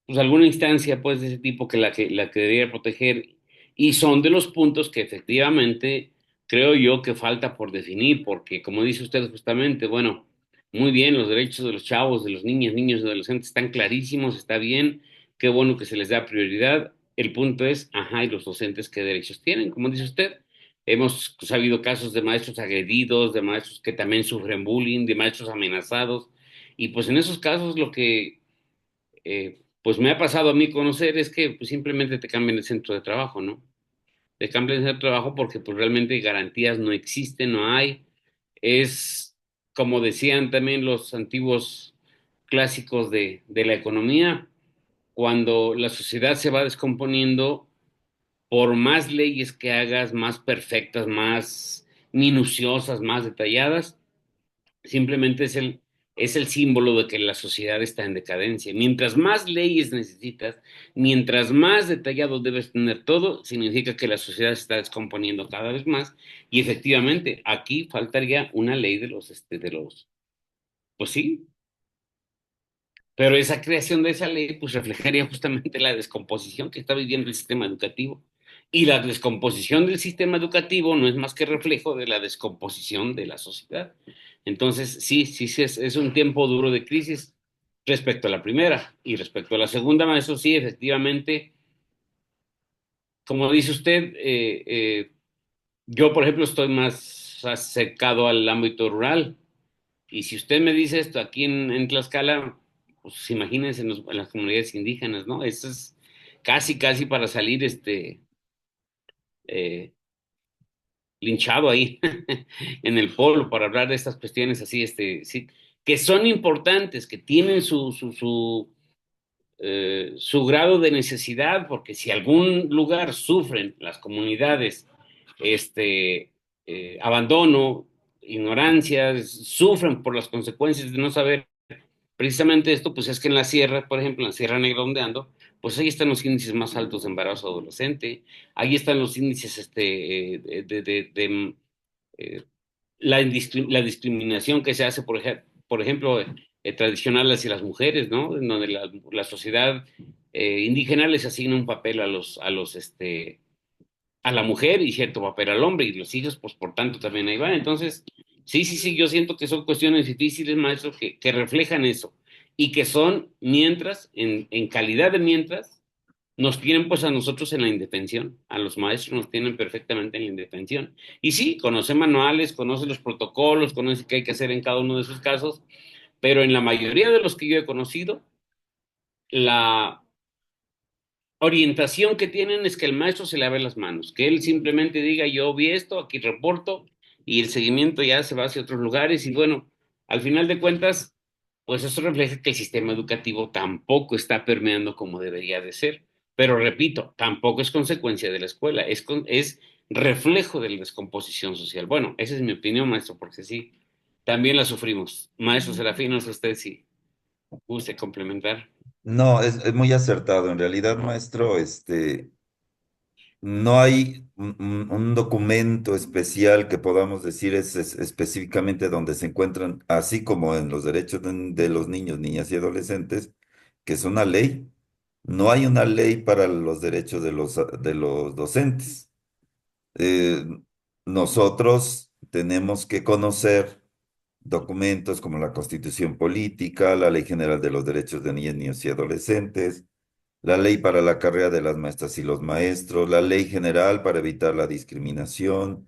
Speaker 1: pues alguna instancia pues de ese tipo la que debería proteger, y son de los puntos que efectivamente creo yo que falta por definir, porque como dice usted justamente, bueno, muy bien, los derechos de los chavos, de los niños, niños y adolescentes están clarísimos, está bien, qué bueno que se les da prioridad. El punto es, ajá, ¿y los docentes qué derechos tienen? Como dice usted, hemos sabido casos de maestros agredidos, de maestros que también sufren bullying, de maestros amenazados, y pues en esos casos lo que pues me ha pasado a mí conocer es que pues, simplemente te cambian el centro de trabajo, ¿no? Te cambian el centro de trabajo porque pues realmente garantías no existen, no hay. Es como decían también los antiguos clásicos de la economía, cuando la sociedad se va descomponiendo, por más leyes que hagas, más perfectas, más minuciosas, más detalladas, simplemente es el símbolo de que la sociedad está en decadencia. Mientras más leyes necesitas, mientras más detallado debes tener todo, significa que la sociedad se está descomponiendo cada vez más. Y efectivamente, aquí faltaría una ley pues sí, pero esa creación de esa ley, pues reflejaría justamente la descomposición que está viviendo el sistema educativo. Y la descomposición del sistema educativo no es más que reflejo de la descomposición de la sociedad. Entonces, sí, sí, sí, es un tiempo duro de crisis respecto a la primera. Y respecto a la segunda, maestro, sí, efectivamente, como dice usted, yo, por ejemplo, estoy más acercado al ámbito rural. Y si usted me dice esto aquí en Tlaxcala, pues imagínense en las comunidades indígenas, ¿no? Eso es casi, casi para salir eh, linchado ahí en el polo para hablar de estas cuestiones así, sí, que son importantes, que tienen su grado de necesidad, porque si algún lugar sufren las comunidades abandono, ignorancia, sufren por las consecuencias de no saber precisamente esto, pues es que en la sierra, por ejemplo, en la Sierra Negra donde ando, pues ahí están los índices más altos de embarazo adolescente, ahí están los índices de eh, la discriminación que se hace, por ejemplo, tradicional hacia las mujeres, ¿no? En donde la sociedad indígena les asigna un papel a la mujer y cierto papel al hombre, y los hijos, pues por tanto también ahí van. Entonces, sí, sí, sí, yo siento que son cuestiones difíciles, maestro, que reflejan eso y que son mientras, en calidad de mientras, Nos tienen pues a nosotros en la indefensión, a los maestros nos tienen perfectamente en la indefensión. Y sí, conoce manuales, conoce los protocolos, conoce qué hay que hacer en cada uno de esos casos, pero en la mayoría de los que yo he conocido, la orientación que tienen es que el maestro se lave las manos, que él simplemente diga yo vi esto, aquí reporto y el seguimiento ya se va hacia otros lugares y bueno, al final de cuentas, pues eso refleja que el sistema educativo tampoco está permeando como debería de ser. Pero repito, tampoco es consecuencia de la escuela, es reflejo de la descomposición social. Bueno, esa es mi opinión, maestro, porque sí, también la sufrimos. Maestro Serafín, no sé usted si guste complementar.
Speaker 2: No, es muy acertado. En realidad, maestro, no hay un documento especial que podamos decir es específicamente donde se encuentran, así como en los derechos de los niños, niñas y adolescentes, que es una ley. No hay una ley para los derechos de los docentes. Eh, Nosotros tenemos que conocer documentos como la Constitución Política, la Ley General de los Derechos de Niños y Adolescentes, la Ley para la Carrera de las Maestras y los Maestros, la Ley General para evitar la discriminación,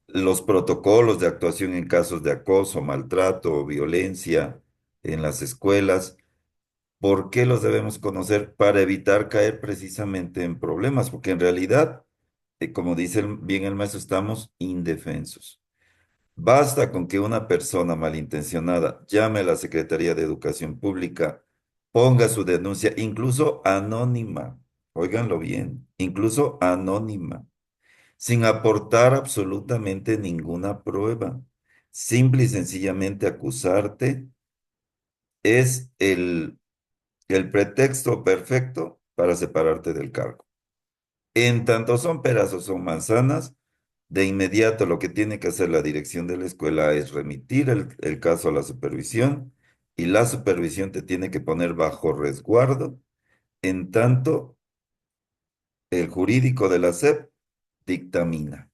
Speaker 2: los protocolos de actuación en casos de acoso, maltrato o violencia en las escuelas. ¿Por qué los debemos conocer? Para evitar caer precisamente en problemas, porque en realidad, como dice bien el maestro, estamos indefensos. Basta con que una persona malintencionada llame a la Secretaría de Educación Pública, ponga su denuncia, incluso anónima, óiganlo bien, incluso anónima, sin aportar absolutamente ninguna prueba. Simple y sencillamente acusarte es el pretexto perfecto para separarte del cargo. En tanto son peras o son manzanas, de inmediato lo que tiene que hacer la dirección de la escuela es remitir el caso a la supervisión y la supervisión te tiene que poner bajo resguardo en tanto el jurídico de la SEP dictamina.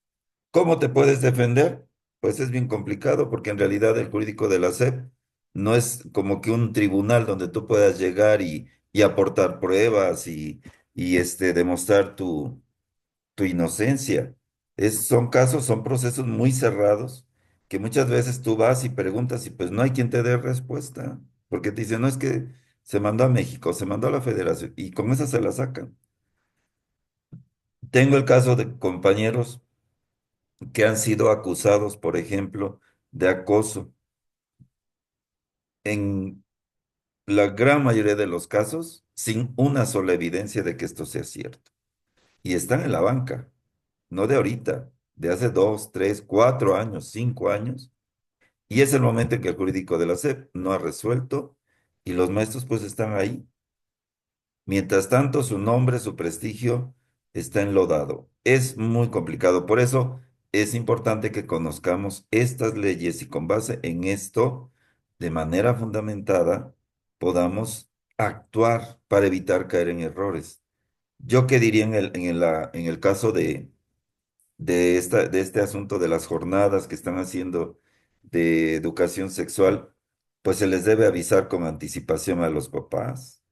Speaker 2: ¿Cómo te puedes defender? Pues es bien complicado porque en realidad el jurídico de la SEP no es como que un tribunal donde tú puedas llegar y aportar pruebas y demostrar tu inocencia. Son casos, son procesos muy cerrados que muchas veces tú vas y preguntas y pues no hay quien te dé respuesta, porque te dicen, no es que se mandó a México, se mandó a la Federación y con esa se la sacan. Tengo el caso de compañeros que han sido acusados, por ejemplo, de acoso. En la gran mayoría de los casos, sin una sola evidencia de que esto sea cierto. Y están en la banca, no de ahorita, de hace 2, 3, 4 años, 5 años. Y es el momento en que el jurídico de la SEP no ha resuelto y los maestros pues están ahí. Mientras tanto, su nombre, su prestigio está enlodado. Es muy complicado. Por eso es importante que conozcamos estas leyes y con base en esto, de manera fundamentada, podamos actuar para evitar caer en errores. Yo qué diría en el caso de este asunto de las jornadas que están haciendo de educación sexual, pues se les debe avisar con anticipación a los papás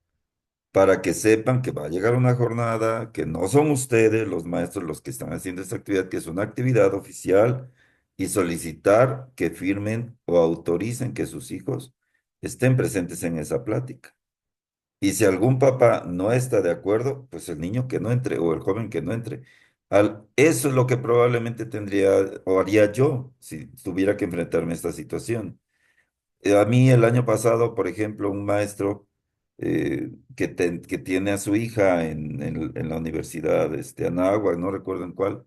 Speaker 2: para que sepan que va a llegar una jornada, que no son ustedes los maestros los que están haciendo esta actividad, que es una actividad oficial y solicitar que firmen o autoricen que sus hijos estén presentes en esa plática. Y si algún papá no está de acuerdo, pues el niño que no entre o el joven que no entre. Eso es lo que probablemente tendría o haría yo si tuviera que enfrentarme a esta situación. A mí el año pasado, por ejemplo, un maestro que tiene a su hija en la universidad Anáhuac, no recuerdo en cuál,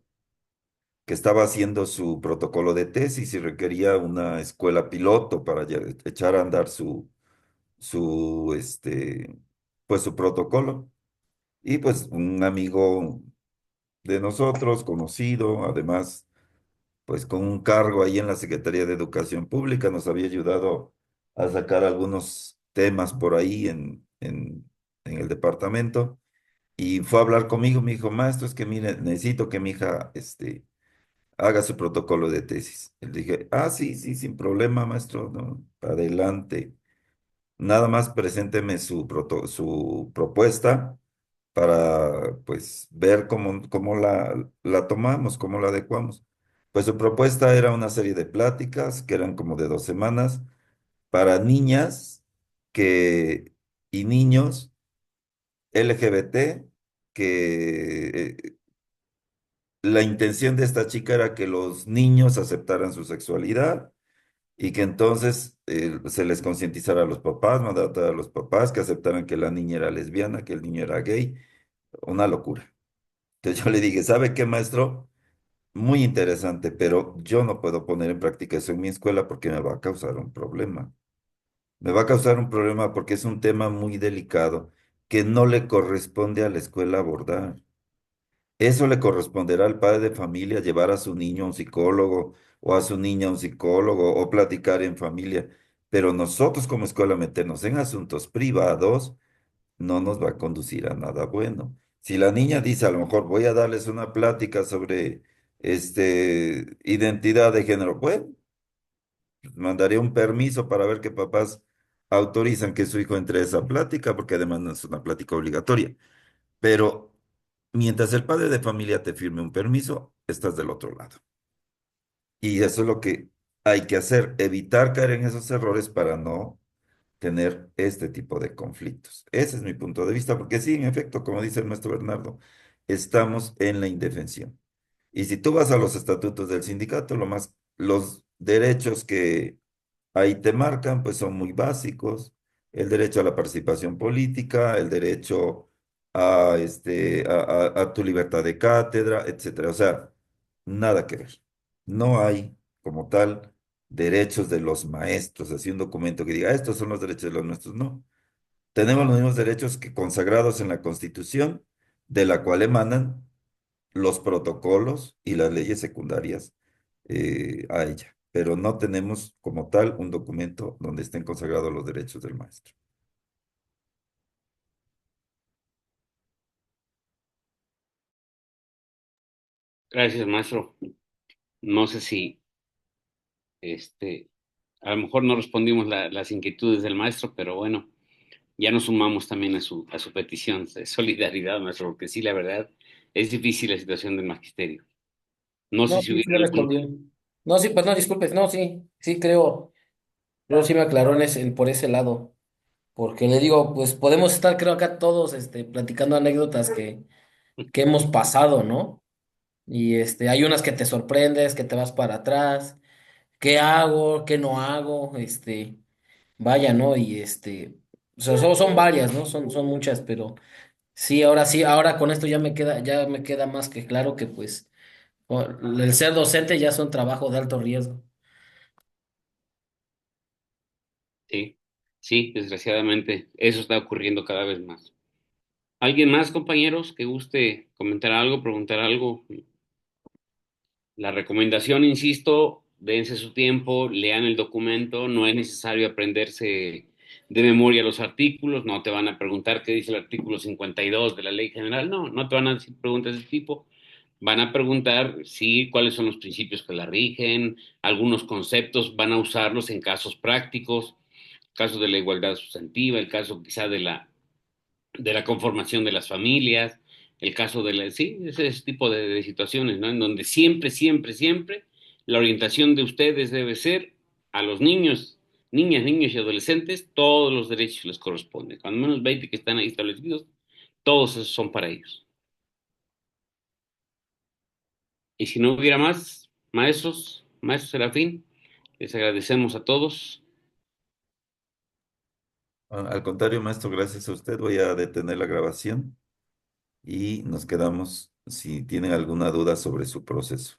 Speaker 2: que estaba haciendo su protocolo de tesis y requería una escuela piloto para echar a andar su, este, pues su protocolo. Y pues un amigo de nosotros, conocido, además, pues con un cargo ahí en la Secretaría de Educación Pública, nos había ayudado a sacar algunos temas por ahí en el departamento. Y fue a hablar conmigo, me dijo, maestro, es que mire, necesito que mi hija haga su protocolo de tesis. Le dije, ah, sí, sí, sin problema, maestro, no, adelante. Nada más presénteme su propuesta para pues ver cómo la tomamos, cómo la adecuamos. Pues su propuesta era una serie de pláticas que eran como de 2 semanas para niñas que, y niños LGBT, que la intención de esta chica era que los niños aceptaran su sexualidad y que entonces se les concientizara a los papás, mandara a los papás que aceptaran que la niña era lesbiana, que el niño era gay, una locura. Entonces yo le dije, ¿sabe qué, maestro? Muy interesante, pero yo no puedo poner en práctica eso en mi escuela porque me va a causar un problema. Me va a causar un problema porque es un tema muy delicado que no le corresponde a la escuela abordar. Eso le corresponderá al padre de familia llevar a su niño a un psicólogo o a su niña a un psicólogo o platicar en familia. Pero nosotros como escuela meternos en asuntos privados no nos va a conducir a nada bueno. Si la niña dice, a lo mejor voy a darles una plática sobre identidad de género, bueno, mandaré un permiso para ver qué papás autorizan que su hijo entre a esa plática, porque además no es una plática obligatoria. Pero mientras el padre de familia te firme un permiso, estás del otro lado. Y eso es lo que hay que hacer, evitar caer en esos errores para no tener este tipo de conflictos. Ese es mi punto de vista, porque sí, en efecto, como dice el maestro Bernardo, estamos en la indefensión. Y si tú vas a los estatutos del sindicato, los derechos que ahí te marcan, pues son muy básicos. El derecho a la participación política, el derecho a tu libertad de cátedra, etcétera. O sea, nada que ver. No hay, como tal, derechos de los maestros, así un documento que diga, estos son los derechos de los maestros. No. Tenemos los mismos derechos que consagrados en la Constitución, de la cual emanan los protocolos y las leyes secundarias a ella, pero no tenemos como tal un documento donde estén consagrados los derechos del maestro.
Speaker 1: Gracias, maestro. No sé si, este, a lo mejor no respondimos las inquietudes del maestro, pero bueno, ya nos sumamos también a su petición de solidaridad, maestro, porque sí, la verdad, es difícil la situación del magisterio. No sé
Speaker 3: No,
Speaker 1: si
Speaker 3: sí, sí
Speaker 1: hubiera
Speaker 3: le
Speaker 1: algún...
Speaker 3: respondió. No, sí, pues no, disculpes, no, sí, sí creo sí me aclaró por ese lado. Porque le digo, pues podemos estar, creo acá todos, platicando anécdotas que hemos pasado, ¿no? Y hay unas que te sorprendes, que te vas para atrás, ¿qué hago? ¿Qué no hago? Vaya, ¿no? Y o sea, son varias, ¿no? Son muchas, pero sí, ahora con esto ya me queda más que claro que pues el ser docente ya es un trabajo de alto riesgo.
Speaker 1: Sí, sí, desgraciadamente, eso está ocurriendo cada vez más. ¿Alguien más, compañeros, que guste comentar algo, preguntar algo? La recomendación, insisto, dense su tiempo, lean el documento, no es necesario aprenderse de memoria los artículos, no te van a preguntar qué dice el artículo 52 de la Ley General, no, no te van a decir preguntas de ese tipo, van a preguntar, sí, cuáles son los principios que la rigen, algunos conceptos, van a usarlos en casos prácticos, caso de la igualdad sustantiva, el caso quizá de la conformación de las familias, el caso de la, sí, ese tipo de situaciones, ¿no? En donde siempre, siempre, siempre la orientación de ustedes debe ser a los niños, niñas, niños y adolescentes, todos los derechos les corresponden. Cuando menos 20 que están ahí establecidos, todos esos son para ellos. Y si no hubiera más maestros, maestro Serafín, les agradecemos a todos.
Speaker 2: Al contrario, maestro, gracias a usted. Voy a detener la grabación y nos quedamos si tienen alguna duda sobre su proceso.